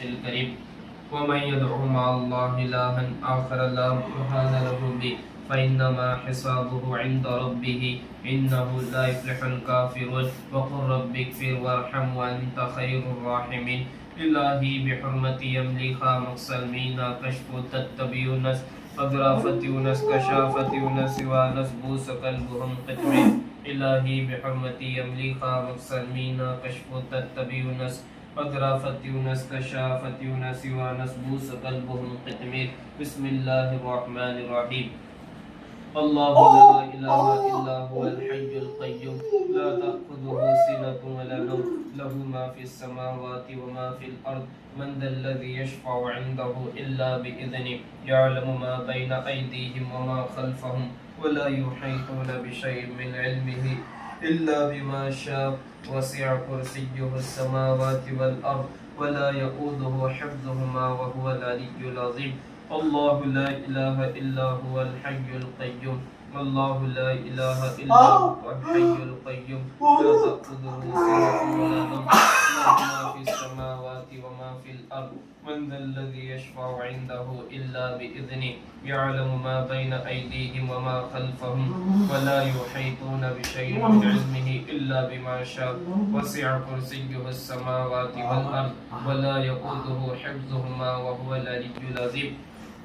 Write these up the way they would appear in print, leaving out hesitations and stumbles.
الكريم ومن يدعو مع الله إلها آخر لا برهان له به فإنما حسابه عند ربه إنه لا يفلح الكافرون وقل رب اغفر وارحم وأنت خير الراحمين إلهي بحرمة يملك مقسلمين كشف تتبيونس أغرافة يونس كشافة يونس وانس بوس قلبهم قتمين إلهي بحرمة يملك مقسلمين كشف تتبيونس أغرافة يونس كشافة يونس وانس بوس قلبهم قتمين بسم الله الرحمن الرحيم الله لا إله إلا هو الحي القيوم لا تأخذه سنة ولا نوم له ما في السماوات وما في الأرض من ذا الذي يشفع عنده إلا بإذنه يعلم ما بين أيديهم وما خلفهم ولا يحيطون بشيء من علمه إلا بما شاء وسع كرسيه السماوات والأرض ولا يؤوده حفظهما وهو العلي العظيم الله لا إله إلا هو الحي القيوم الله لا إله إلا هو الحي القيوم لا تأخذه سنة ولا نوم له ما في السماوات وما في الأرض من ذا الذي يشفع عنده إلا بإذنه يعلم ما بين أيديهم وما خلفهم ولا يحيطون بشيء من علمه إلا بما شاء وسع كرسيه السماوات والأرض ولا يؤوده حفظهما وهو العلي العظيم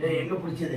ஏ எங்க பிடிச்சது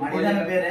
மணிதான பேரு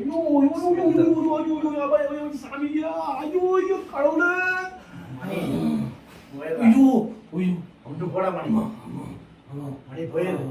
ஐயோ சாமியா ஐயோ கடவுளே ஐயோ ஐயோ கொண்டு போடா மணி மணி போயிரு